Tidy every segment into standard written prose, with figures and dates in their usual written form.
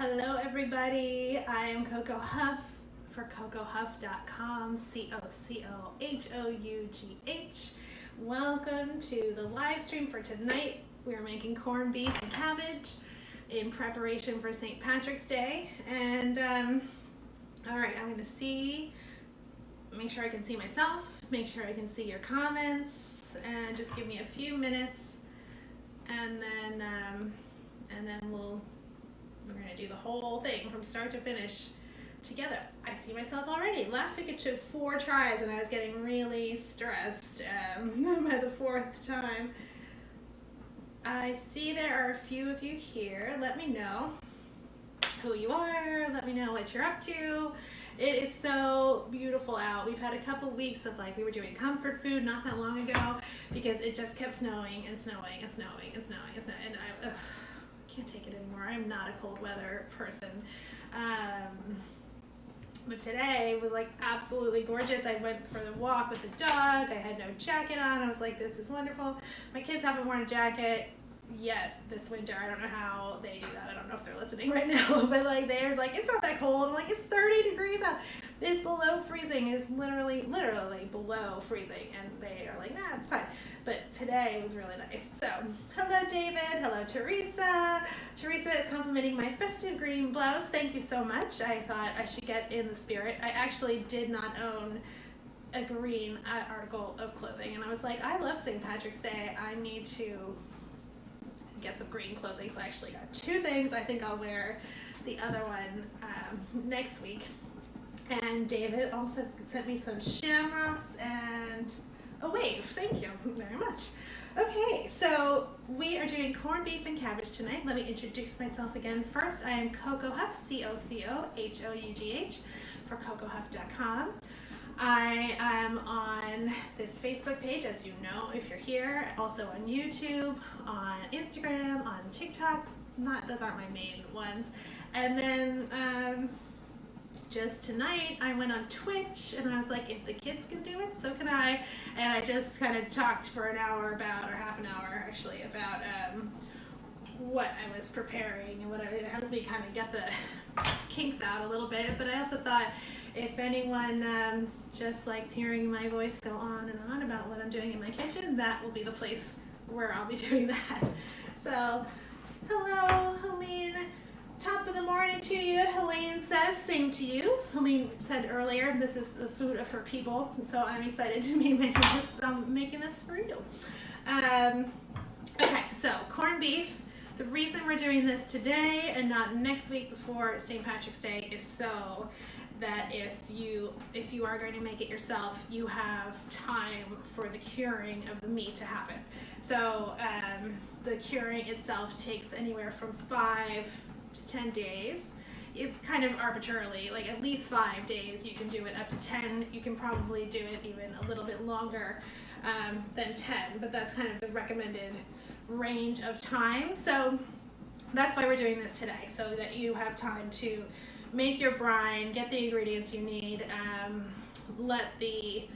Hello everybody, I am Coco Huff for CocoHuff.com, CocoHough. Welcome to the live stream for tonight. We are making corned beef and cabbage in preparation for St. Patrick's Day. And all right, I'm gonna make sure I can see myself, make sure I can see your comments, and just give me a few minutes, and then we're gonna do the whole thing from start to finish together. I see myself already. Last week it took 4 tries and I was getting really stressed by the 4th time. I see there are a few of you here. Let me know who you are. Let me know what you're up to. It is so beautiful out. We've had a couple weeks of we were doing comfort food not that long ago because it just kept snowing and snowing and snowing and snowing and snowing, and I can't take it anymore. I'm not a cold weather person. But today was absolutely gorgeous. I went for the walk with the dog. I had no jacket on. I was like, this is wonderful. My kids haven't worn a jacket yet this winter. I don't know how they do that. I don't know if they're listening right now, but they're like, it's not that cold. I'm like, it's 30 degrees out. It's below freezing. It's literally below freezing. And they are like, nah, it's fine. But today was really nice. So, hello David. Hello Teresa. Teresa is complimenting my festive green blouse. Thank you so much. I thought I should get in the spirit. I actually did not own a green article of clothing. And I was like, I love St. Patrick's Day. I need to get some green clothing. So I actually got 2 things. I think I'll wear the other one next week. And David also sent me some shamrocks and a wave. Thank you very much. Okay, so we are doing corned beef and cabbage tonight. Let me introduce myself again. First, I am Coco Huff, CocoHough, for CocoHuff.com. I am on this Facebook page, as you know, if you're here, also on YouTube, on Instagram, on TikTok. Those aren't my main ones. And then just tonight I went on Twitch and I was like, if the kids can do it, so can I. And I just kind of talked for an hour or half an hour actually, about what I was preparing and it helped me kind of get the kinks out a little bit. But I also thought, if anyone just likes hearing my voice go on and on about what I'm doing in my kitchen, that will be the place where I'll be doing that. So, hello, Helene. Top of the morning to you. Helene says, same to you. Helene said earlier, this is the food of her people, so I'm excited to be making this for you. Okay, so corned beef. The reason we're doing this today and not next week before St. Patrick's Day is so that if you are going to make it yourself, you have time for the curing of the meat to happen. So the curing itself takes anywhere from 5 to 10 days. It's kind of arbitrarily, at least 5 days. You can do it up to 10. You can probably do it even a little bit longer than 10, but that's kind of the recommended range of time. So that's why we're doing this today, so that you have time to make your brine, get the ingredients you need, let the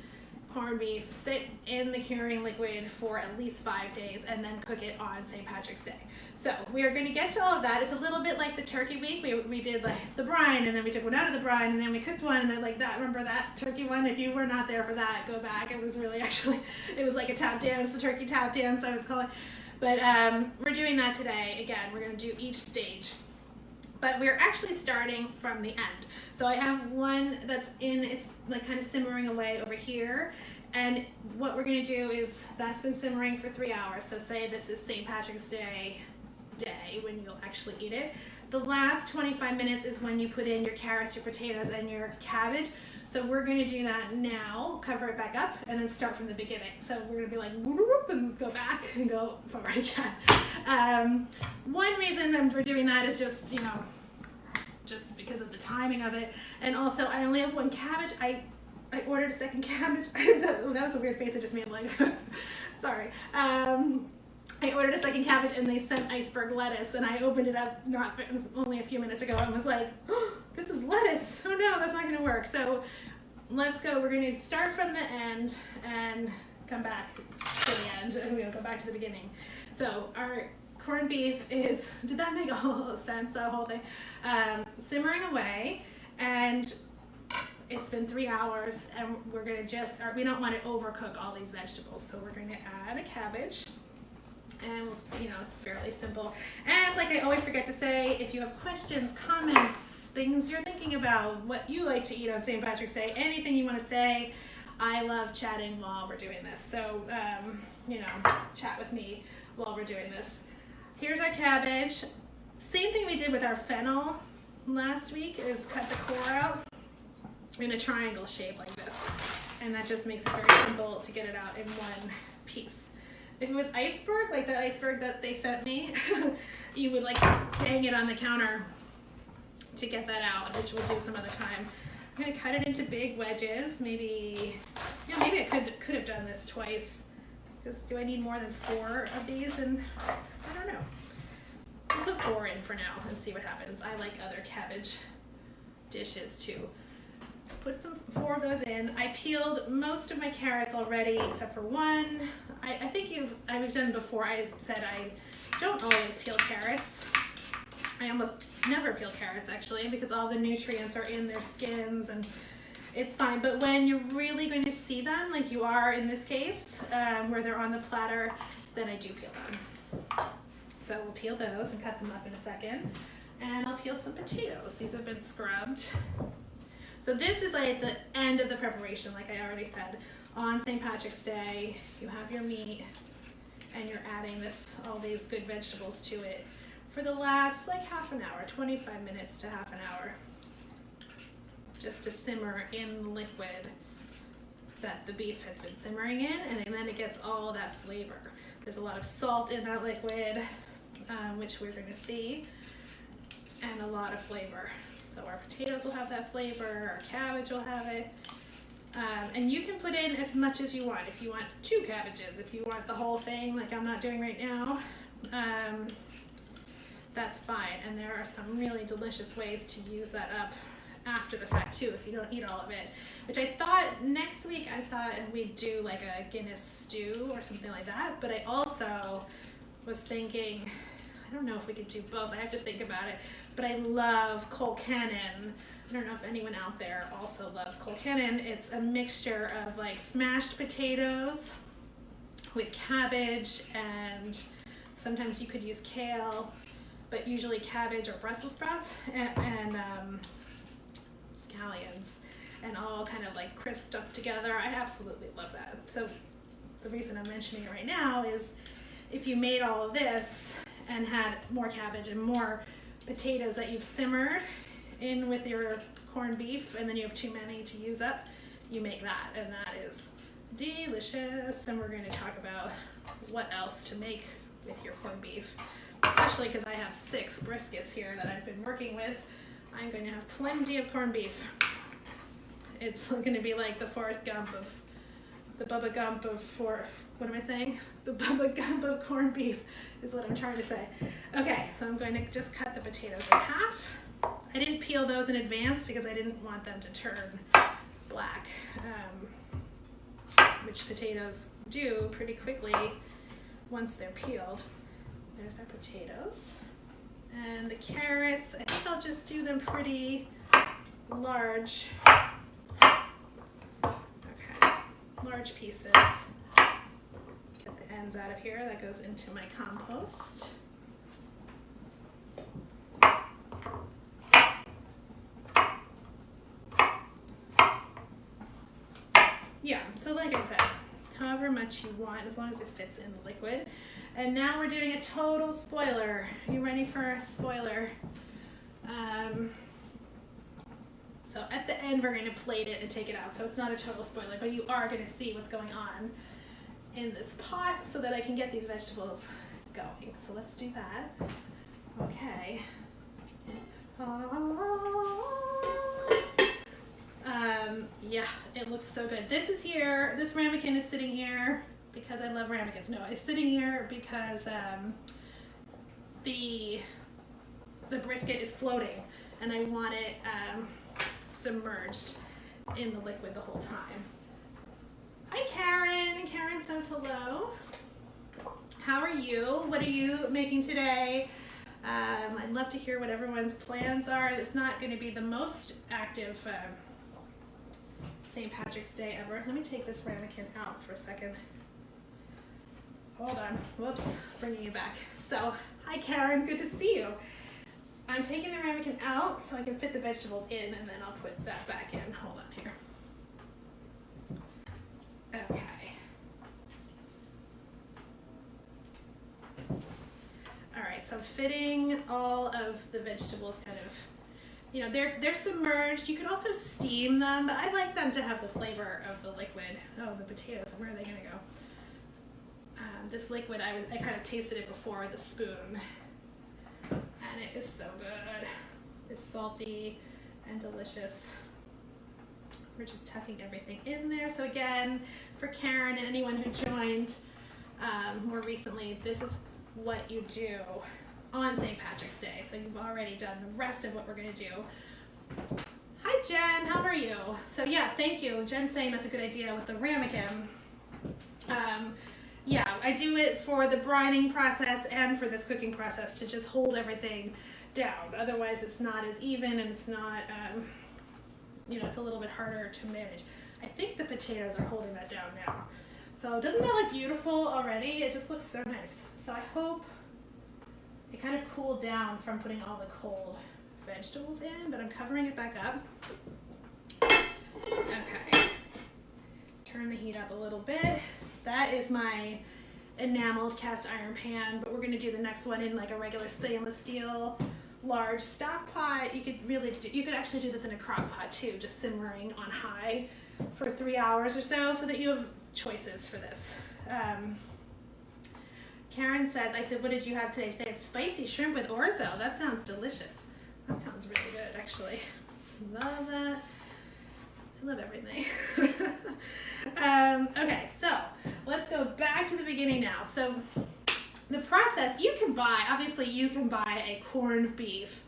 corned beef sit in the curing liquid for at least 5 days, and then cook it on St. Patrick's Day. So we are going to get to all of that. It's a little bit like the turkey week. We did the brine, and then we took one out of the brine, and then we cooked one, and then remember that turkey one? If you were not there for that, go back. It was really it was like a tap dance, the turkey tap dance I was calling. But we're doing that today. Again, we're going to do each stage. But we're actually starting from the end. So I have one that's it's kind of simmering away over here. And what we're going to do is, that's been simmering for 3 hours. So say this is St. Patrick's Day when you'll actually eat it. The last 25 minutes is when you put in your carrots, your potatoes, and your cabbage. So we're going to do that now, cover it back up, and then start from the beginning. So we're going to be whoop, and go back and go forward again. One reason we're doing that is just because of the timing of it. And also, I only have 1 cabbage. I ordered a second cabbage. That was a weird face I just made. Sorry. I ordered a second cabbage and they sent iceberg lettuce, and I opened it up only a few minutes ago and was like, oh, this is lettuce. Oh no, that's not going to work. So let's go. We're going to start from the end and come back to the end, and we'll go back to the beginning. So our corned beef is, did that make a whole sense, that whole thing? Simmering away, and it's been 3 hours, and we're gonna just, we don't want to overcook all these vegetables, so we're going to add a cabbage. And you know, it's fairly simple. And like I always forget to say, if you have questions, comments, things you're thinking about, what you like to eat on St. Patrick's Day, anything you want to say, I love chatting while we're doing this. So, you know, chat with me while we're doing this. Here's our cabbage. Same thing we did with our fennel last week, is cut the core out in a triangle shape like this. And that just makes it very simple to get it out in one piece. If it was iceberg, like the iceberg that they sent me, you would like hang it on the counter to get that out, which we'll do some other time. I'm gonna cut it into big wedges. Maybe, yeah, maybe I could have done this twice. Because do I need more than 4 of these? And I don't know. I'll put 4 in for now and see what happens. I like other cabbage dishes too. Put 4 of those in. I peeled most of my carrots already except for one. I think I've done before. I said I don't always peel carrots. I almost never peel carrots actually, because all the nutrients are in their skins and it's fine. But when you're really going to see them, like you are in this case, where they're on the platter, then I do peel them. So we'll peel those and cut them up in a second. And I'll peel some potatoes. These have been scrubbed. So this is like the end of the preparation, like I already said. On St. Patrick's Day, you have your meat and you're adding all these good vegetables to it for the last like half an hour, 25 minutes to half an hour, just to simmer in the liquid that the beef has been simmering in, and then it gets all that flavor. There's a lot of salt in that liquid, which we're going to see, and a lot of flavor. So our potatoes will have that flavor, our cabbage will have it. And you can put in as much as you want. If you want 2 cabbages, if you want the whole thing, like I'm not doing right now, that's fine. And there are some really delicious ways to use that up after the fact too, if you don't eat all of it. Which I thought next week, I thought we'd do like a Guinness stew or something like that. But I also was thinking, I don't know if we could do both. I have to think about it. But I love colcannon. I don't know if anyone out there also loves colcannon. It's a mixture of like smashed potatoes with cabbage, and sometimes you could use kale, but usually cabbage or Brussels sprouts and scallions, and all kind of like crisped up together. I absolutely love that. So the reason I'm mentioning it right now is if you made all of this and had more cabbage and more potatoes that you've simmered in with your corned beef, and then you have too many to use up, you make that, and that is delicious. And we're going to talk about what else to make with your corned beef, especially because I have 6 briskets here that I've been working with. I'm going to have plenty of corned beef. It's going to be like the Forrest Gump of the Bubba Gump of what am I saying? The Bubba Gump of corned beef is what I'm trying to say. Okay, so I'm going to just cut the potatoes in half. I didn't peel those in advance because I didn't want them to turn black, which potatoes do pretty quickly once they're peeled. There's our potatoes. And the carrots, I think I'll just do them pretty large. Okay, large pieces. Get the ends out of here. That goes into my compost. Yeah, so like I said, however much you want, as long as it fits in the liquid. And now we're doing a total spoiler. You ready for a spoiler? So at the end, we're going to plate it and take it out. So it's not a total spoiler, but you are going to see what's going on in this pot so that I can get these vegetables going. So let's do that. Okay. Yeah, it looks so good. This is here. This ramekin is sitting here because I love ramekins. No, it's sitting here because the brisket is floating and I want it submerged in the liquid the whole time. Hi, Karen. Karen says hello. How are you? What are you making today? I'd love to hear what everyone's plans are. It's not going to be the most active St. Patrick's Day ever. Let me take this ramekin out for a second. Hold on. Whoops. Bringing you back. So, hi Karen. Good to see you. I'm taking the ramekin out so I can fit the vegetables in, and then I'll put that back in. Hold on here. Okay. All right, so I'm fitting all of the vegetables kind of, you know, they're submerged. You could also steam them, but I like them to have the flavor of the liquid. Oh, the potatoes, where are they gonna go? This liquid, I kind of tasted it before with a spoon, and it is so good. It's salty and delicious. We're just tucking everything in there. So again, for Karen and anyone who joined more recently, this is what you do on St. Patrick's Day. So you've already done the rest of what we're gonna do. Hi Jen, how are you? So yeah, thank you. Jen's saying that's a good idea with the ramekin. Yeah, I do it for the brining process and for this cooking process to just hold everything down. Otherwise it's not as even, and it's not, you know, it's a little bit harder to manage. I think the potatoes are holding that down now. So doesn't that look beautiful already? It just looks so nice. So I hope it kind of cooled down from putting all the cold vegetables in, but I'm covering it back up. Okay. Turn the heat up a little bit. That is my enameled cast iron pan, but we're gonna do the next one in like a regular stainless steel large stock pot. You could actually do this in a crock pot too, just simmering on high for 3 hours or so that you have choices for this. Karen says, I said, what did you have today? Today it's spicy shrimp with orzo. That sounds delicious. That sounds really good, actually. Love that. I love everything. Okay, so let's go back to the beginning now. So the process, you can buy a corned beef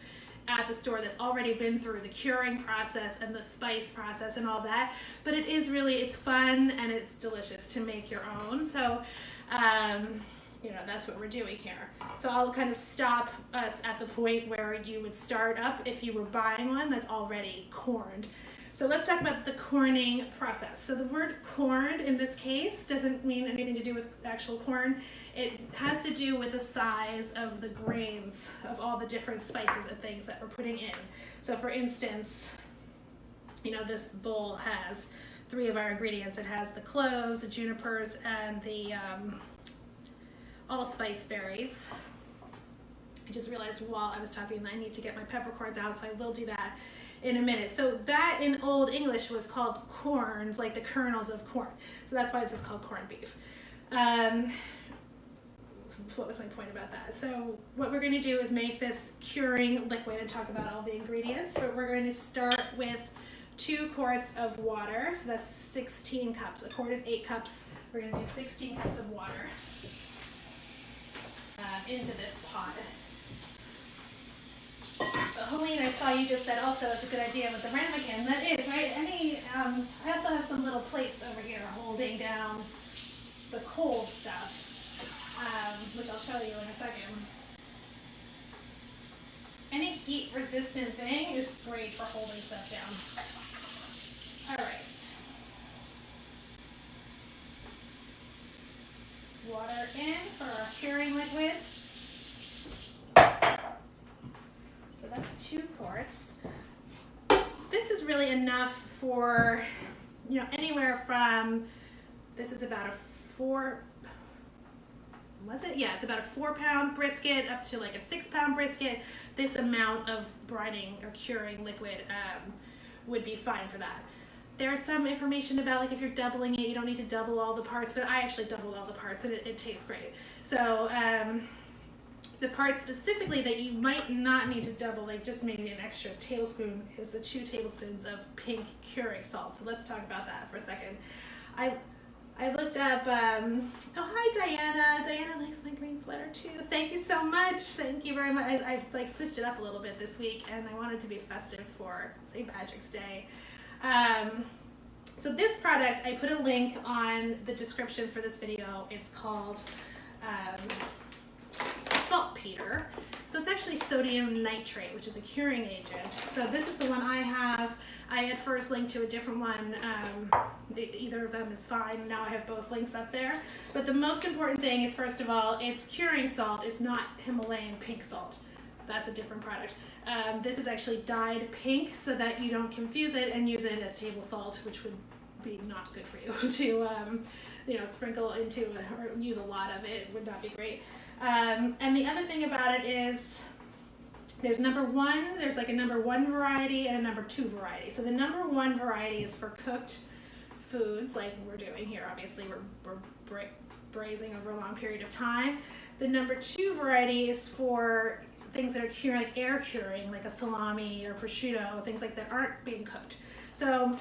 at the store that's already been through the curing process and the spice process and all that, but it's fun and it's delicious to make your own. So, you know, that's what we're doing here. So I'll kind of stop us at the point where you would start up if you were buying one that's already corned. So let's talk about the corning process. So the word corned in this case doesn't mean anything to do with actual corn. It has to do with the size of the grains of all the different spices and things that we're putting in. So for instance, you know, this bowl has 3 of our ingredients. It has the cloves, the junipers, and the allspice berries. I just realized while I was talking that I need to get my peppercorns out, so I will do that in a minute. So that in Old English was called corns, like the kernels of corn. So that's why this is called corned beef. What was my point about that? So what we're going to do is make this curing liquid and talk about all the ingredients. But we're going to start with 2 quarts of water. So that's 16 cups. A quart is 8 cups. We're going to do 16 cups of water into this pot. So Helene, I saw you just said also it's a good idea with the ramekin. That is, right? I also have some little plates over here holding down the cold stuff, which I'll show you in a second. Any heat resistant thing is great for holding stuff down. All right. Water in for our curing liquid. So that's 2 quarts. This is really enough for, you know, anywhere from, this is about a 4, was it? Yeah, it's about a 4-pound brisket up to like a 6-pound brisket. This amount of brining or curing liquid would be fine for that. There's some information about like if you're doubling it, you don't need to double all the parts, but I actually doubled all the parts and it tastes great. So the parts specifically that you might not need to double, like just maybe an extra tablespoon, is the 2 tablespoons of pink curing salt. So let's talk about that for a second. I looked up, oh hi Diana. Diana likes my green sweater too. Thank you so much. Thank you very much. I like switched it up a little bit this week and I wanted to be festive for St. Patrick's Day. So this product, I put a link on the description for this video. It's called saltpeter. So it's actually sodium nitrate, which is a curing agent. So this is the one I have. I had first linked to a different one. Either of them is fine. Now I have both links up there. But the most important thing is, first of all, it's curing salt. It's not Himalayan pink salt. That's a different product. This is actually dyed pink so that you don't confuse it and use it as table salt, which would be not good for you to sprinkle into or use a lot of it. It would not be great. And the other thing about it is there's there's like a number 1 variety and a number 2 variety. So the number 1 variety is for cooked foods like we're doing here. Obviously we're braising over a long period of time. The number 2 variety is for things that are curing, like air curing, like a salami or prosciutto, things like that aren't being cooked. So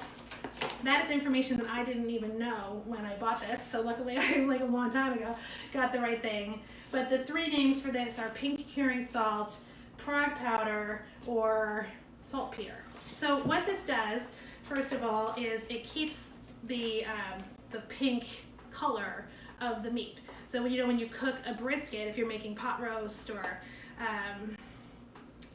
that is information that I didn't even know when I bought this. So luckily I, like a long time ago, got the right thing. But the 3 names for this are pink curing salt, prague powder, or saltpeter. So what this does, first of all, is it keeps the pink color of the meat. So when you cook a brisket, if you're making pot roast or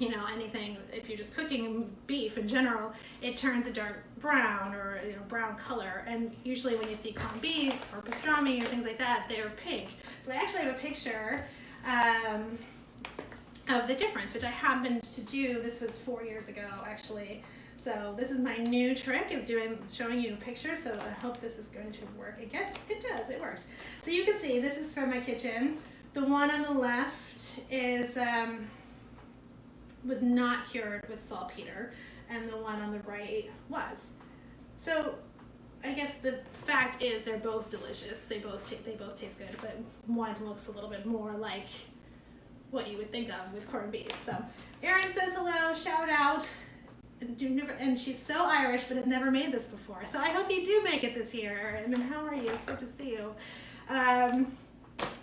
anything, if you're just cooking beef in general, it turns a dark brown or brown color. And usually when you see corned beef or pastrami or things like that, they're pink. So I actually have a picture of the difference, which I happened to do. This was 4 years ago, actually. So this is my new trick, is showing you a picture. So I hope this is going to work. Again, it does, it works. So you can see this is from my kitchen. The one on the left is was not cured with saltpeter, and the one on the right was. So I guess the fact is they're both delicious. They both taste good, but one looks a little bit more like what you would think of with corned beef. So Erin says hello, shout out. And she's so Irish, but has never made this before. So I hope you do make it this year. And how are you? It's good to see you.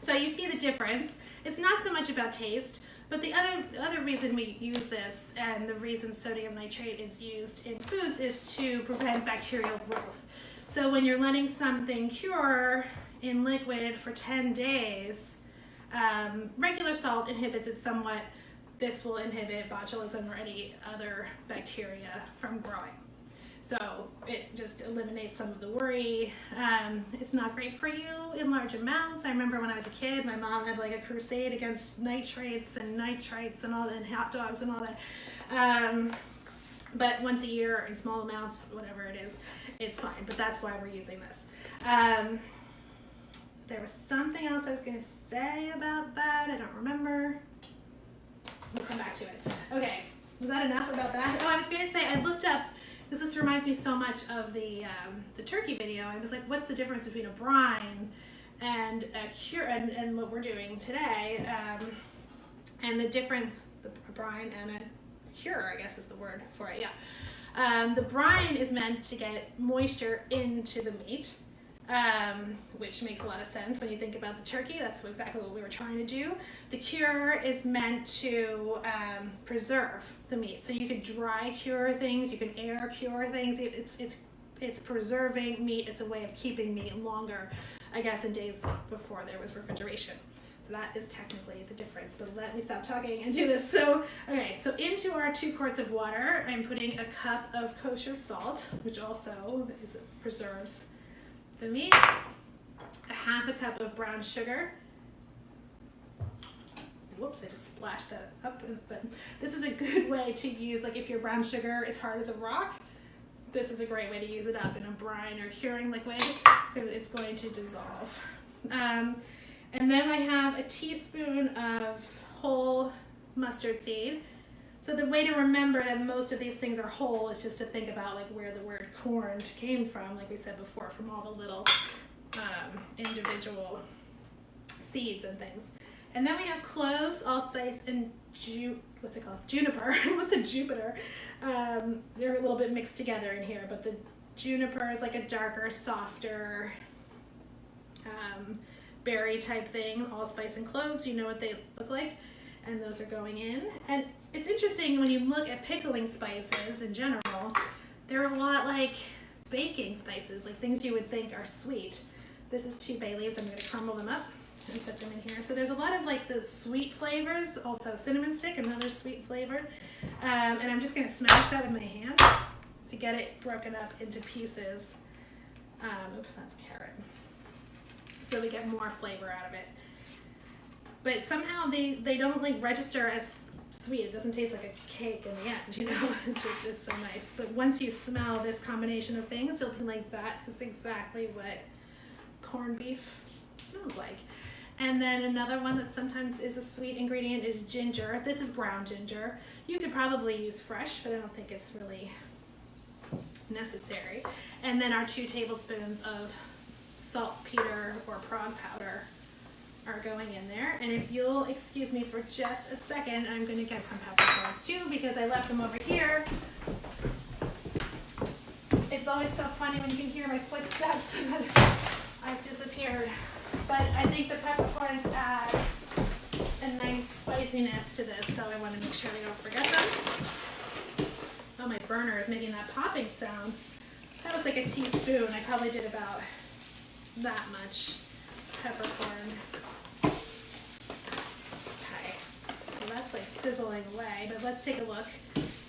So you see the difference. It's not so much about taste, but the other reason we use this, and the reason sodium nitrate is used in foods, is to prevent bacterial growth. So when you're letting something cure in liquid for 10 days, regular salt inhibits it somewhat. This will inhibit botulism or any other bacteria from growing. So it just eliminates some of the worry. It's not great for you in large amounts. I remember when I was a kid, my mom had like a crusade against nitrates and nitrites and all that, and hot dogs and all that. But once a year in small amounts, whatever it is, it's fine. But that's why we're using this. There was something else I was going to say about that. I don't remember. We'll come back to it. Okay, was that enough about that? Oh, I was going to say, I looked up, because this reminds me so much of the turkey video. I was like, what's the difference between a brine and a cure, and what we're doing today, and a brine and a cure, I guess is the word for it, yeah. The brine is meant to get moisture into the meat, which makes a lot of sense when you think about the turkey. That's exactly what we were trying to do. The cure is meant to preserve the meat. So you could dry cure things, you can air cure things. It's preserving meat. It's a way of keeping meat longer, I guess, in days before there was refrigeration. So that is technically the difference, but let me stop talking and do this. So, okay, so into our 2 quarts of water, I'm putting a cup of kosher salt, which also preserves the meat, a half a cup of brown sugar. Whoops, I just splashed that up. But this is a good way to use, like if your brown sugar is hard as a rock, this is a great way to use it up in a brine or curing liquid, because it's going to dissolve. And then I have a teaspoon of whole mustard seed. So the way to remember that most of these things are whole is just to think about like where the word corn came from, like we said before, from all the little individual seeds and things. And then we have cloves, allspice, and juniper. I almost said Jupiter. They're a little bit mixed together in here, but the juniper is like a darker, softer berry type thing. Allspice and cloves, you know what they look like, and those are going in. And it's interesting when you look at pickling spices in general, they're a lot like baking spices, like things you would think are sweet. This is 2 bay leaves. I'm going to crumble them up. and put them in here. So there's a lot of like the sweet flavors, also cinnamon stick, another sweet flavor. And I'm just gonna smash that with my hand to get it broken up into pieces. Oops, that's carrot. So we get more flavor out of it. But somehow they don't like register as sweet. It doesn't taste like a cake in the end, you know? It's so nice. But once you smell this combination of things, you'll be like, that is exactly what corned beef smells like. And then another one that sometimes is a sweet ingredient is ginger. This is ground ginger. You could probably use fresh, but I don't think it's really necessary. And then our 2 tablespoons of saltpeter or prawn powder are going in there. And if you'll excuse me for just a second, I'm going to get some peppercorns too, because I left them over here. It's always so funny when you can hear my footsteps and I've disappeared. But I think the peppercorns add a nice spiciness to this, so I want to make sure we don't forget them. Oh, my burner is making that popping sound. That was like a teaspoon. I probably did about that much peppercorn. Okay, so that's like sizzling away, but let's take a look.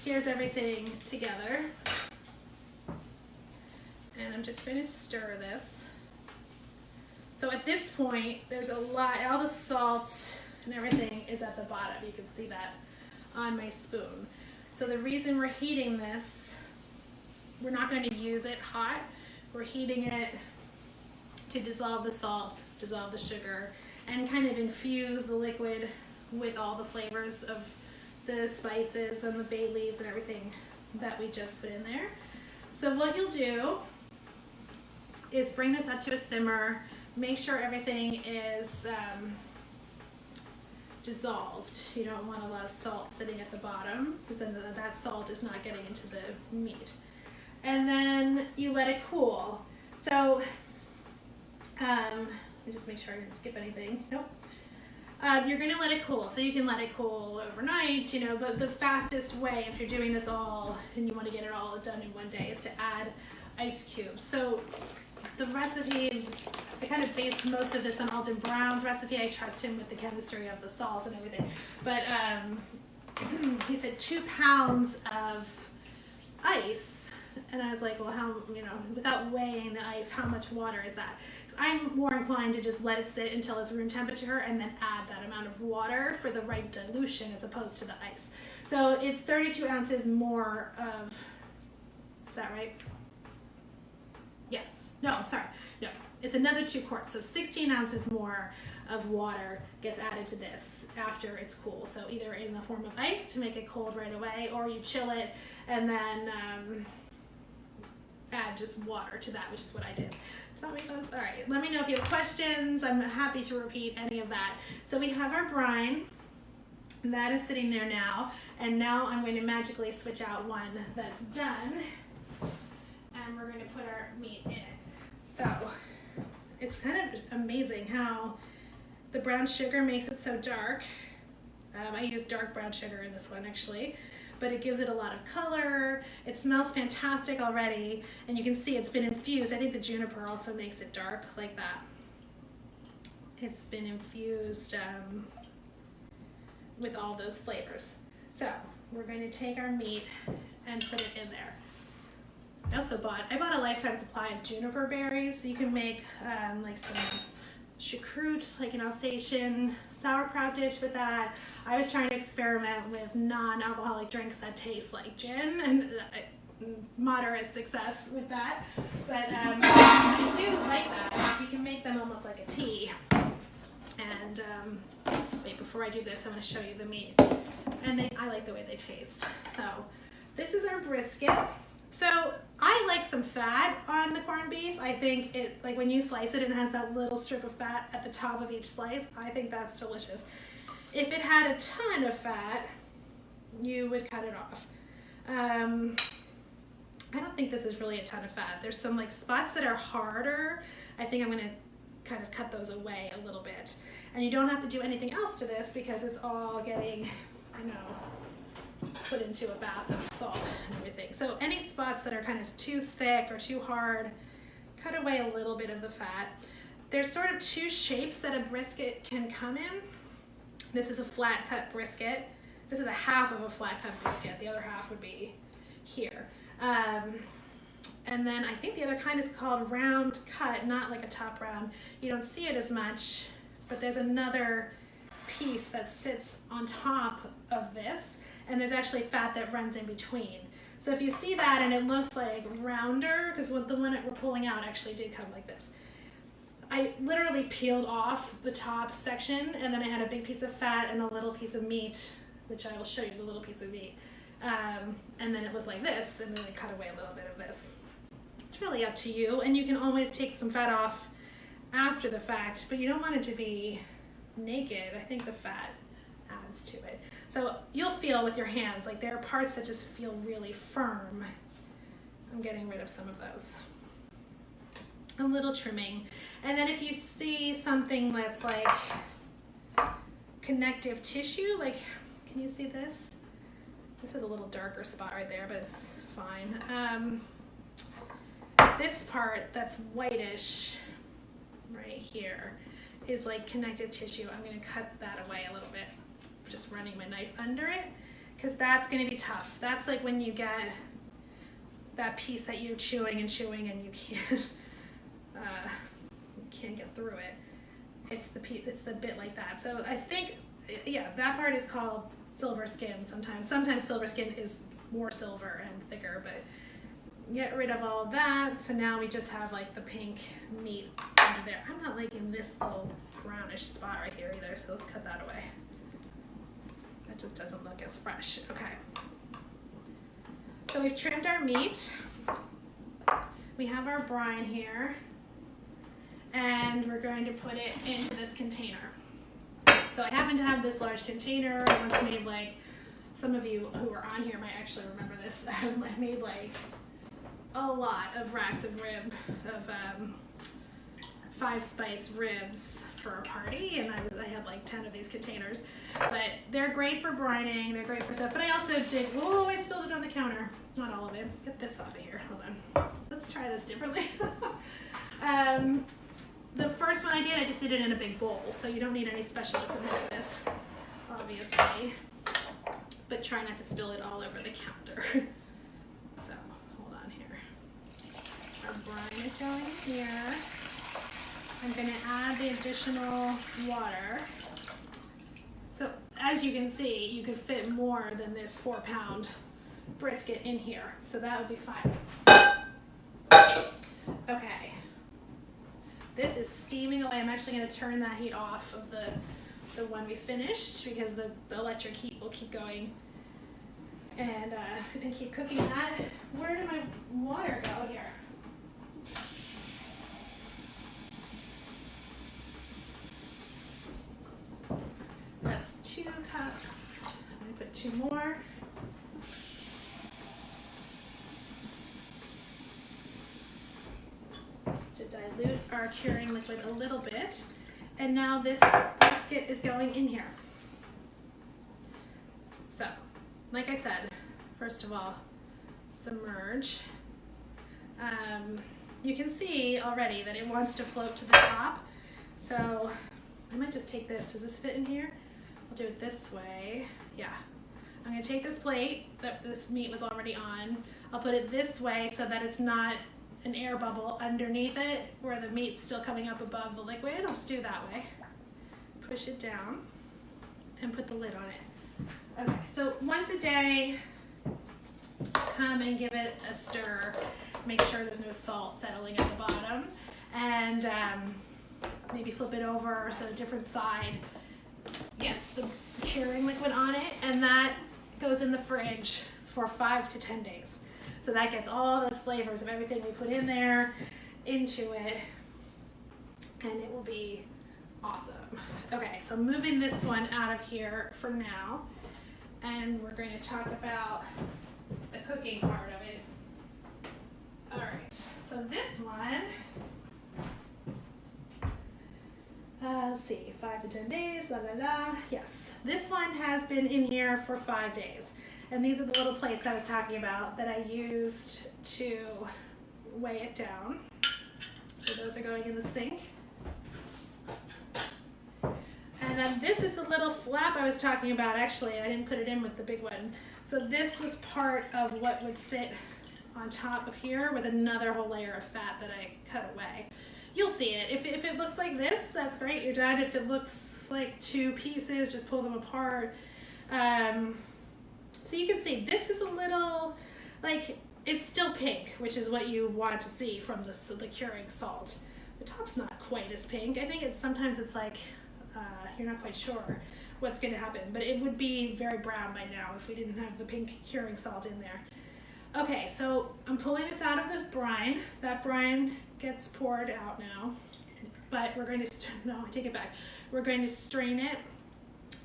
Here's everything together. And I'm just going to stir this. So at this point, there's a lot, all the salt and everything is at the bottom. You can see that on my spoon. So the reason we're heating this, we're not going to use it hot. We're heating it to dissolve the salt, dissolve the sugar, and kind of infuse the liquid with all the flavors of the spices and the bay leaves and everything that we just put in there. So what you'll do is bring this up to a simmer. Make sure everything is dissolved. You don't want a lot of salt sitting at the bottom, because then that salt is not getting into the meat. And then you let it cool. So let me just make sure I didn't skip anything. Nope. You're going to let it cool. So you can let it cool overnight, you know, but the fastest way, if you're doing this all and you want to get it all done in one day, is to add ice cubes. So the recipe, I kind of based most of this on Alden Brown's recipe. I trust him with the chemistry of the salt and everything. But he said 2 pounds of ice. And I was like, well, how, you know, without weighing the ice, how much water is that? Because I'm more inclined to just let it sit until it's room temperature and then add that amount of water for the right dilution as opposed to the ice. So it's 32 ounces more of, is that right? Yes. No, I'm sorry. No, it's another 2 quarts. So 16 ounces more of water gets added to this after it's cool. So either in the form of ice to make it cold right away, or you chill it and then add just water to that, which is what I did. Does that make sense? All right, let me know if you have questions. I'm happy to repeat any of that. So we have our brine. That is sitting there now. And now I'm going to magically switch out one that's done. And we're going to put our meat in it. So it's kind of amazing how the brown sugar makes it so dark. I use dark brown sugar in this one actually, but it gives it a lot of color. It smells fantastic already, and you can see it's been infused. I think the juniper also makes it dark like that. It's been infused with all those flavors. So we're going to take our meat and put it in there. I bought a lifetime supply of juniper berries. So you can make like some choucroute, like an Alsatian sauerkraut dish with that. I was trying to experiment with non-alcoholic drinks that taste like gin, and moderate success with that. But I do like that. You can make them almost like a tea. And wait, before I do this, I'm going to show you the meat. And I like the way they taste. So this is our brisket. So I like some fat on the corned beef. I think it, like when you slice it and it has that little strip of fat at the top of each slice, I think that's delicious. If it had a ton of fat, you would cut it off. I don't think this is really a ton of fat. There's some like spots that are harder. I think I'm gonna kind of cut those away a little bit. And you don't have to do anything else to this because it's all getting, you know, put into a bath of salt and everything. So any spots that are kind of too thick or too hard, cut away a little bit of the fat. There's sort of two shapes that a brisket can come in. This is a flat cut brisket. This is a half of a flat cut brisket. The other half would be here. And then I think the other kind is called round cut, not like a top round. You don't see it as much, but there's another piece that sits on top of this, and there's actually fat that runs in between. So if you see that and it looks like rounder, because the one that we're pulling out actually did come like this. I literally peeled off the top section, and then I had a big piece of fat and a little piece of meat, which I will show you the little piece of meat. And then it looked like this, and then I cut away a little bit of this. It's really up to you, and you can always take some fat off after the fact, but you don't want it to be naked. I think the fat adds to it. So you'll feel with your hands, like there are parts that just feel really firm. I'm getting rid of some of those. A little trimming. And then if you see something that's like connective tissue, like, can you see this? This is a little darker spot right there, but it's fine. This part that's whitish right here is like connective tissue. I'm going to cut that away a little bit, just running my knife under it, because that's going to be tough. That's like when you get that piece that you're chewing and chewing and you can't get through it. It's the bit like that. So I think, yeah, that part is called silver skin sometimes. Sometimes silver skin is more silver and thicker, but get rid of all of that. So now we just have like the pink meat under there. I'm not liking this little brownish spot right here either, so let's cut that away. That just doesn't look as fresh. Okay. So we've trimmed our meat. We have our brine here, and we're going to put it into this container. So I happen to have this large container. I once made, like, some of you who are on here might actually remember this. I made like a lot of racks of 5-spice ribs for a party, and I had like 10 of these containers. But they're great for brining, they're great for stuff. But I also did, oh, I spilled it on the counter. Not all of it. Get this off of here. Hold on. Let's try this differently. The first one I did, I just did it in a big bowl, so you don't need any special equipment for this, obviously. But try not to spill it all over the counter. So, hold on here. Our brine is going here. I'm going to add the additional water. So, as you can see, you could fit more than this 4-pound brisket in here. So that would be fine. Okay. This is steaming away. I'm actually going to turn that heat off of the one we finished, because the electric heat will keep going and keep cooking that. Where did my water go here? That's 2 cups. I'm going to put 2 more. Just to dilute our curing liquid a little bit. And now this brisket is going in here. So, like I said, first of all, submerge. You can see already that it wants to float to the top. So I might just take this. Does this fit in here? I'll do it this way. Yeah. I'm going to take this plate that this meat was already on. I'll put it this way so that it's not an air bubble underneath it where the meat's still coming up above the liquid. I'll just do it that way. Push it down and put the lid on it. Okay, so once a day, come and give it a stir. Make sure there's no salt settling at the bottom, and maybe flip it over so a different side gets the curing liquid on it, and that goes in the fridge for 5 to 10 days. So that gets all those flavors of everything we put in there into it, and it will be awesome. Okay, so moving this one out of here for now, and we're going to talk about the cooking part of it. All right, so this one, let's see, 5 to 10 days, la la la. Yes, this one has been in here for 5 days. And these are the little plates I was talking about that I used to weigh it down. So those are going in the sink. And then this is the little flap I was talking about. Actually, I didn't put it in with the big one. So this was part of what would sit on top of here with another whole layer of fat that I cut away. You'll see it. If it looks like this, that's great, you're done. If it looks like two pieces, just pull them apart. So you can see this is a little, like, it's still pink, which is what you want to see from the curing salt. The top's not quite as pink. I think sometimes it's like, you're not quite sure what's going to happen, but it would be very brown by now if we didn't have the pink curing salt in there. Okay, so I'm pulling this out of the brine. That brine gets poured out now, but we're going to, no, I take it back. We're going to strain it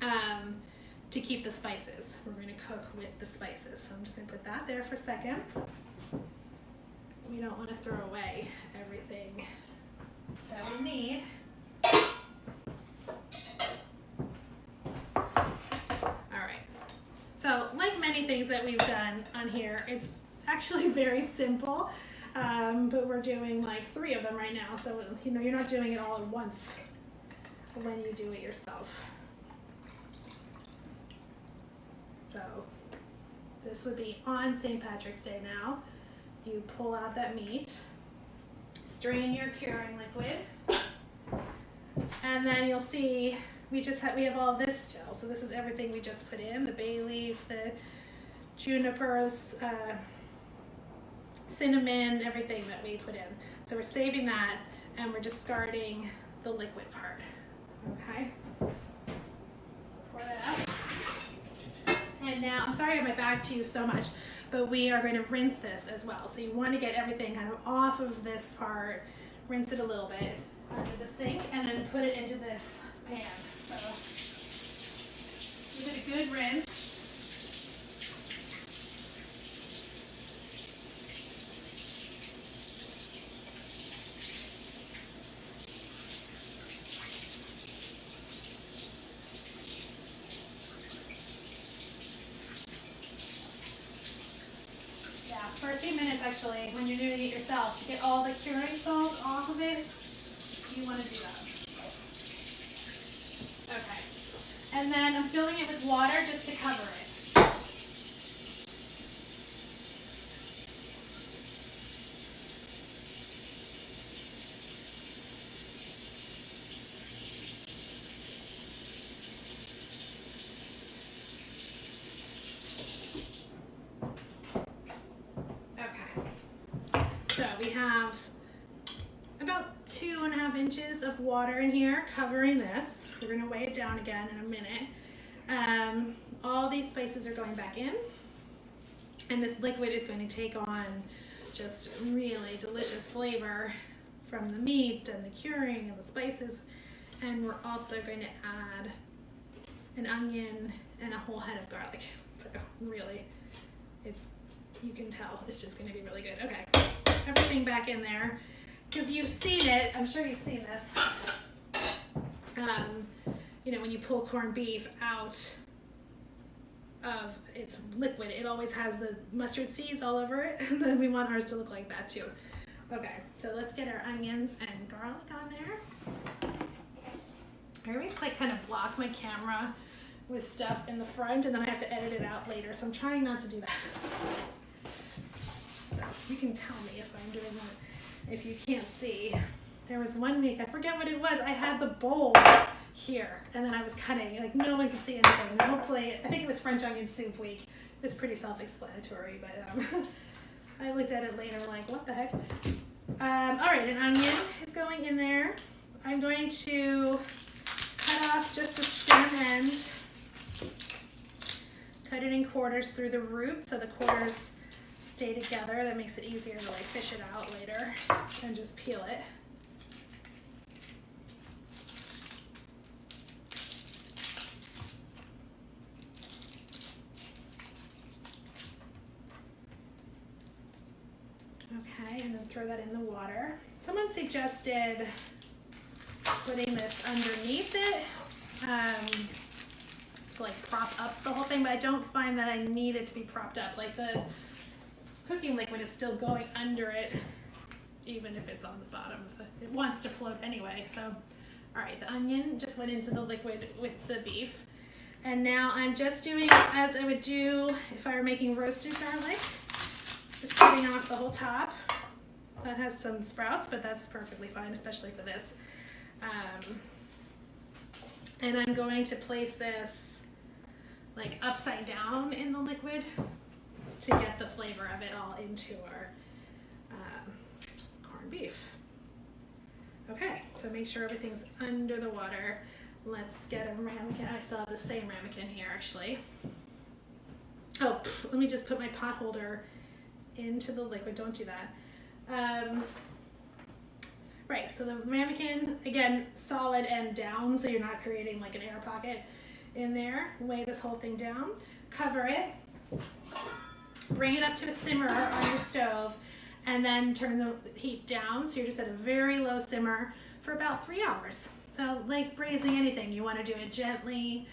to keep the spices. We're going to cook with the spices. So I'm just going to put that there for a second. We don't want to throw away everything that we need. So, like many things that we've done on here, it's actually very simple, but we're doing like 3 of them right now, so you know you're not doing it all at once when you do it yourself. So, this would be on St. Patrick's Day now. You pull out that meat, strain your curing liquid, and then you'll see we have all this still. So this is everything we just put in, the bay leaf, the junipers, cinnamon, everything that we put in. So we're saving that and we're discarding the liquid part, okay? Pour that out. And now, I'm sorry I went back to you so much, but we are going to rinse this as well. So you want to get everything kind of off of this part, rinse it a little bit under the sink, and then put it into this pan. So give it a good rinse. Yeah, for a few minutes actually, when you're doing it yourself, to get all the curing salt off of it, you want to do that. Okay, and then I'm filling it with water just to cover it. Okay, so we have about 2.5 inches of water in here covering this. We're going to weigh it down again in a minute. All these spices are going back in, and this liquid is going to take on just really delicious flavor from the meat and the curing and the spices. And we're also going to add an onion and a whole head of garlic. So really, you can tell it's just going to be really good. Okay, everything back in there. Because you've seen it, I'm sure you've seen this. You know, when you pull corned beef out of its liquid, it always has the mustard seeds all over it. And then we want ours to look like that too. Okay, so let's get our onions and garlic on there. I always like kind of block my camera with stuff in the front, and then I have to edit it out later. So I'm trying not to do that. So you can tell me if I'm doing that. If you can't see, there was one week, I forget what it was, I had the bowl here, and then I was cutting, like no one could see anything. Hopefully, I think it was French onion soup week. It was pretty self-explanatory, but I looked at it later like, what the heck? All right, an onion is going in there. I'm going to cut off just the stem end, cut it in quarters through the root, so the quarters stay together. That makes it easier to like fish it out later and just peel it. Okay, and then throw that in the water. Someone suggested putting this underneath it to like prop up the whole thing, but I don't find that I need it to be propped up. Like the cooking liquid is still going under it, even if it's on the bottom. It wants to float anyway, so All right, the onion just went into the liquid with the beef. And now I'm just doing as I would do if I were making roasted garlic. Just cutting off the whole top. That has some sprouts, but that's perfectly fine, especially for this. And I'm going to place this like upside down in the liquid to get the flavor of it all into our corned beef. Okay, so make sure everything's under the water. Let's get a ramekin. I still have the same ramekin here, actually. Oh, let me just put my pot holder into the liquid. Don't do that. Right, so the ramekin, again, solid and down, so you're not creating like an air pocket in there. Weigh this whole thing down. Cover it. Bring it up to a simmer on your stove, and then turn the heat down, so you're just at a very low simmer for about 3 hours. So like braising anything, you want to do it gently.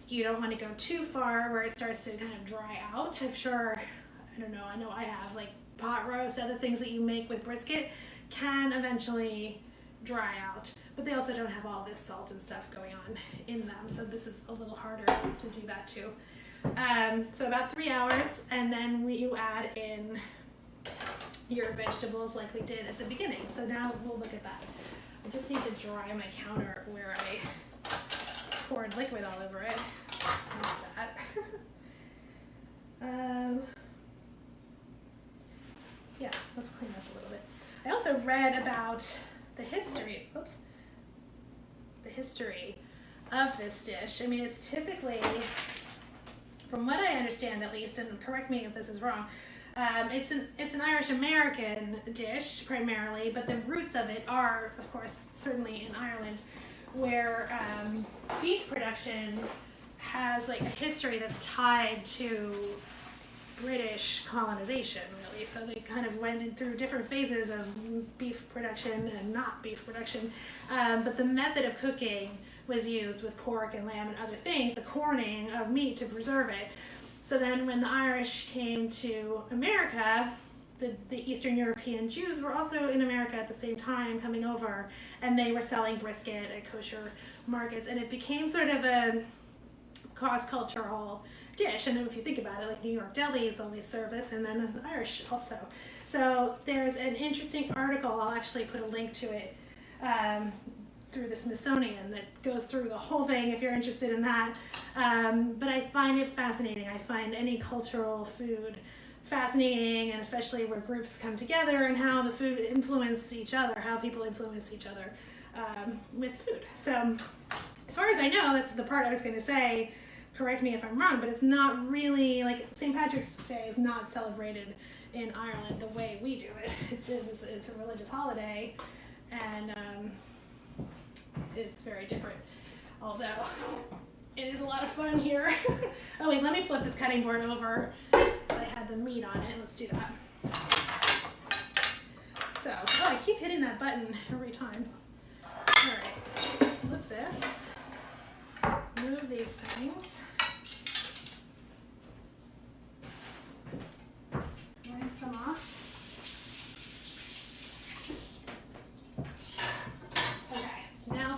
You don't want to go too far where it starts to kind of dry out. I'm sure, I don't know, I know I have like pot roast, other things that you make with brisket can eventually dry out, but they also don't have all this salt and stuff going on in them. So this is a little harder to do that too. So about 3 hours, and then you add in your vegetables like we did at the beginning. So now we'll look at that. I just need to dry my counter where I poured liquid all over it. Like that. Yeah, let's clean up a little bit. I also read about the history, the history of this dish. I mean, it's typically, from what I understand at least, and correct me if this is wrong, it's an Irish American dish primarily, but the roots of it are, of course, certainly in Ireland, where beef production has like a history that's tied to British colonization, really. So they kind of went through different phases of beef production and not beef production, but the method of cooking was used with pork and lamb and other things, the corning of meat to preserve it. So then when the Irish came to America, the Eastern European Jews were also in America at the same time coming over, and they were selling brisket at kosher markets, and it became sort of a cross-cultural dish. And if you think about it, like New York delis always serve this, and then the Irish also. So there's an interesting article, I'll actually put a link to it, through the Smithsonian that goes through the whole thing if you're interested in that. But I find it fascinating. I find any cultural food fascinating, and especially where groups come together and how the food influence each other, how people influence each other with food. So as far as I know, that's the part I was going to say. Correct me if I'm wrong, but it's not really, like St. Patrick's Day is not celebrated in Ireland the way we do it. It's a religious holiday, and it's very different, although it is a lot of fun here. Oh wait, let me flip this cutting board over, because I had the meat on it. Let's do that. So, oh, I keep hitting that button every time. All right, flip this, move these things, rinse them off.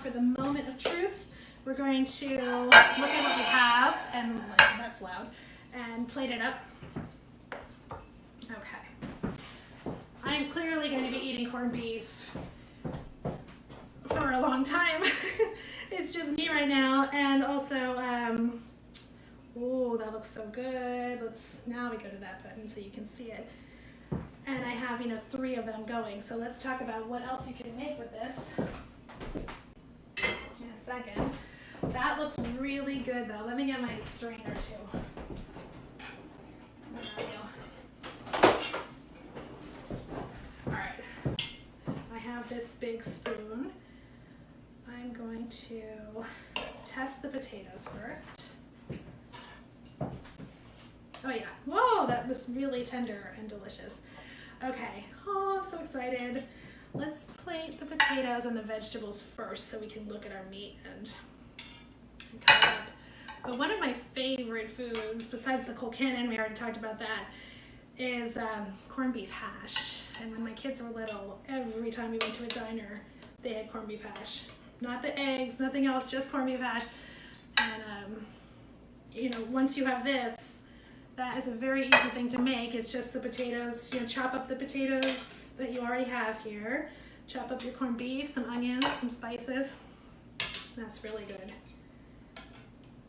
For the moment of truth, we're going to look at what we have, and like, that's loud, and plate it up. Okay. I'm clearly going to be eating corned beef for a long time. It's just me right now, and also, oh, that looks so good. Now we go to that button so you can see it. And I have, 3 of them going, so let's talk about what else you can make with this. In a second. That looks really good though. Let me get my strainer too. Alright. I have this big spoon. I'm going to test the potatoes first. Oh yeah. Whoa, that was really tender and delicious. Okay. Oh, I'm so excited. Let's plate the potatoes and the vegetables first so we can look at our meat and cut it up. But one of my favorite foods, besides the colcannon, we already talked about that, is corned beef hash. And when my kids were little, every time we went to a diner, they had corned beef hash. not the eggs, nothing else, just corned beef hash. And you know, once you have this, that is a very easy thing to make. It's just the potatoes. You know, chop up the potatoes that you already have here. Chop up your corned beef, some onions, some spices. That's really good.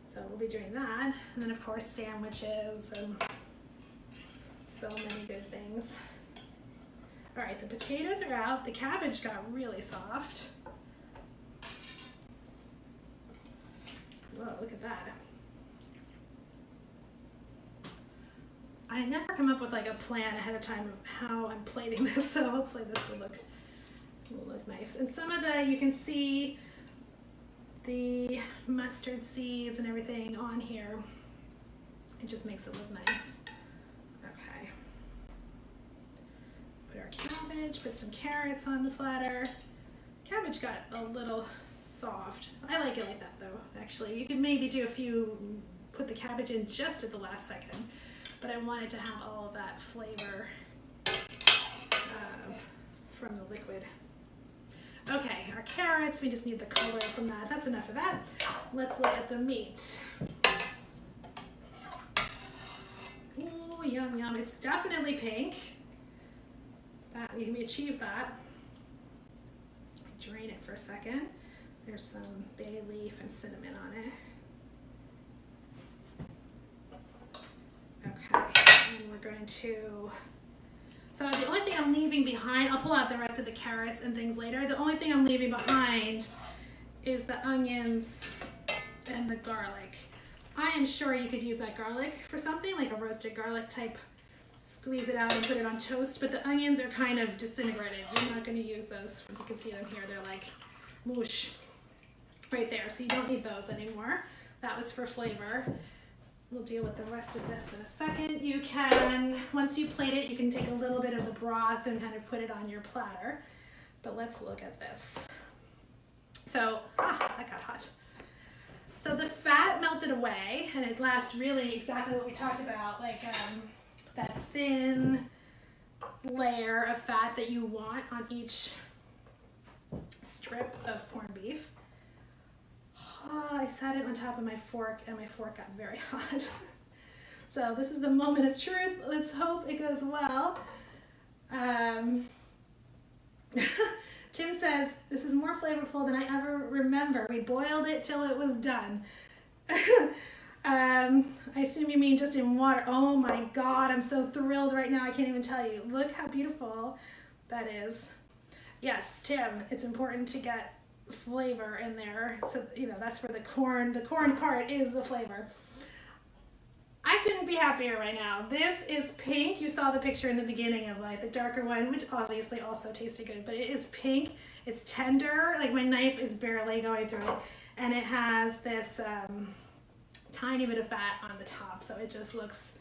So we'll be doing that. And then of course sandwiches and so many good things. All right, the potatoes are out. The cabbage got really soft. Whoa, look at that. I never come up with like a plan ahead of time of how I'm plating this, so hopefully this will look nice. And some of the, you can see the mustard seeds and everything on here. It just makes it look nice. Okay. Put our cabbage, put some carrots on the platter. Cabbage got a little soft. I like it like that though, actually. You could maybe do put the cabbage in just at the last second, but I wanted to have all of that flavor from the liquid. Okay, our carrots, we just need the color from that. That's enough of that. Let's look at the meat. Ooh, yum, yum. It's definitely pink. We achieved that. Drain it for a second. There's some bay leaf and cinnamon on it. Okay, and we're going to, so the only thing I'm leaving behind, I'll pull out the rest of the carrots and things later. The only thing I'm leaving behind is the onions and the garlic. I am sure you could use that garlic for something, like a roasted garlic type, squeeze it out and put it on toast, but the onions are kind of disintegrated. You're not going to use those. You can see them here. They're like whoosh right there, so you don't need those anymore. That was for flavor. We'll deal with the rest of this in a second. You can, once you plate it, you can take a little bit of the broth and kind of put it on your platter. But let's look at this. So, that got hot. So the fat melted away and it left really exactly what we talked about, like that thin layer of fat that you want on each strip of corned beef. I sat it on top of my fork and my fork got very hot. So this is the moment of truth. Let's hope it goes well. Tim says, this is more flavorful than I ever remember. We boiled it till it was done. I assume you mean just in water. Oh my God, I'm so thrilled right now. I can't even tell you. Look how beautiful that is. Yes, Tim, it's important to get flavor in there. So, you know, that's where the corn part is the flavor. I couldn't be happier right now. This is pink. You saw the picture in the beginning of like the darker one, which obviously also tasted good, but it is pink. It's tender. Like my knife is barely going through it. And it has this tiny bit of fat on the top. So it just looks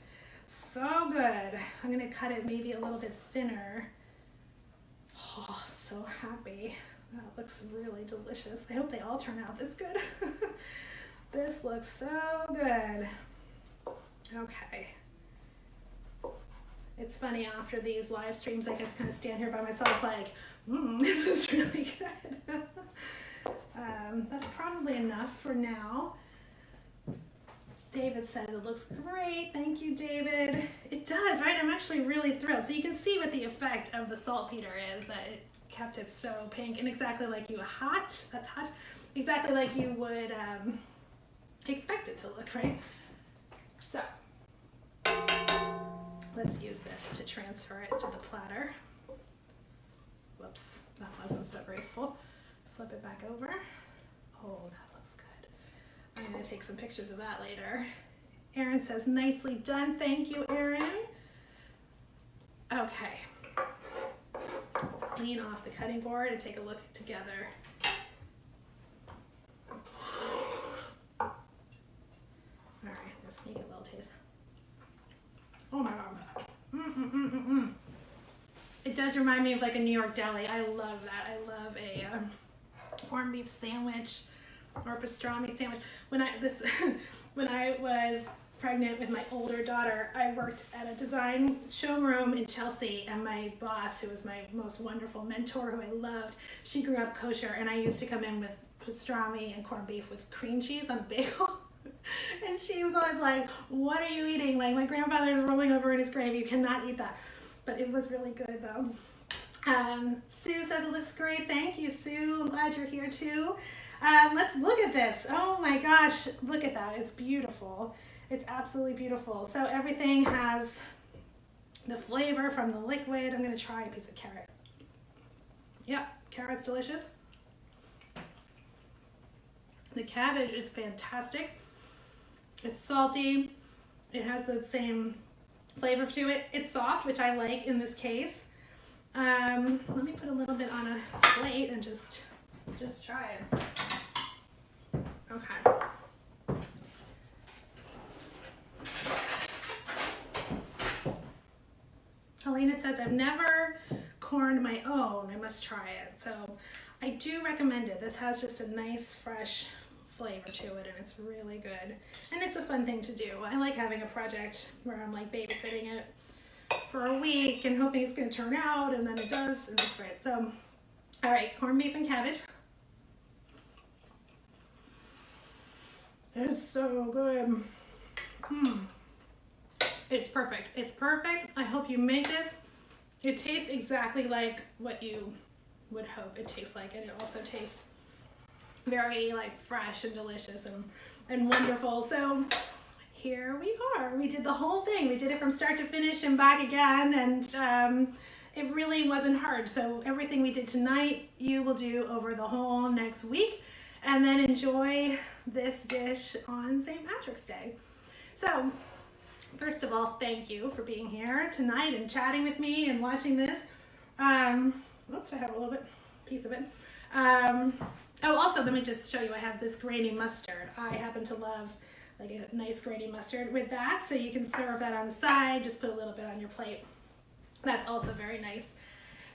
so good. I'm going to cut it maybe a little bit thinner. Oh, so happy. That looks really delicious. I hope they all turn out this good. This looks so good. Okay. It's funny, after these live streams, I just kind of stand here by myself like, this is really good. That's probably enough for now. David said it looks great. Thank you, David. It does, right? I'm actually really thrilled. So you can see what the effect of the saltpeter is, that it kept it so pink and exactly like you that's hot, exactly like you would expect it to look, right? So let's use this to transfer it to the platter. Whoops, that wasn't so graceful. Flip it back over. Oh, that looks good. I'm going to take some pictures of that later. Erin says, nicely done. Thank you, Erin. Okay. Let's clean off the cutting board and take a look together. All right, let's sneak a little taste. Oh my God. It does remind me of like a New York deli. I love that. I love a corned beef sandwich or pastrami sandwich. When I was pregnant with my older daughter, I worked at a design showroom in Chelsea, and my boss, who was my most wonderful mentor, who I loved, she grew up kosher, and I used to come in with pastrami and corned beef with cream cheese on a bagel. And she was always like, what are you eating? Like, my grandfather is rolling over in his grave. You cannot eat that. But it was really good, though. Sue says it looks great. Thank you, Sue. I'm glad you're here, too. Let's look at this. Oh, my gosh. Look at that. It's beautiful. It's absolutely beautiful. So everything has the flavor from the liquid. I'm going to try a piece of carrot. Yep, carrot's delicious. The cabbage is fantastic. It's salty. It has the same flavor to it. It's soft, which I like in this case. Let me put a little bit on a plate and just try it. Okay. Helena says, I've never corned my own. I must try it. So I do recommend it. This has just a nice, fresh flavor to it, and it's really good. And it's a fun thing to do. I like having a project where I'm like babysitting it for a week and hoping it's going to turn out, and then it does, and it's great. So, all right, corned beef and cabbage. It's so good. It's perfect. It's perfect. I hope you make this. It tastes exactly like what you would hope it tastes like, and it also tastes very like fresh and delicious and wonderful. So here we are. We did the whole thing. We did it from start to finish and back again, and it really wasn't hard. So everything we did tonight, you will do over the whole next week, and then enjoy this dish on St. Patrick's Day. So first of all, thank you for being here tonight and chatting with me and watching this. Oops, I have a little piece of it. Oh, also, let me just show you, I have this grainy mustard. I happen to love like a nice grainy mustard with that, so you can serve that on the side, just put a little bit on your plate. That's also very nice.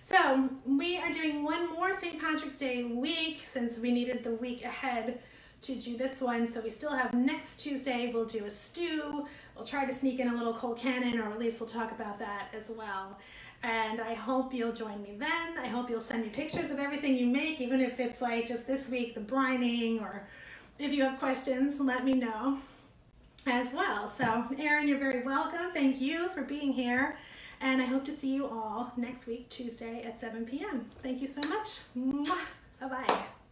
So we are doing one more St. Patrick's Day week since we needed the week ahead to do this one. So we still have next Tuesday, we'll do a stew. We'll try to sneak in a little cold cannon, or at least we'll talk about that as well. And I hope you'll join me then. I hope you'll send me pictures of everything you make, even if it's like just this week, the brining, or if you have questions, let me know as well. So Erin, you're very welcome. Thank you for being here. And I hope to see you all next week, Tuesday at 7 p.m. Thank you so much. Bye-bye.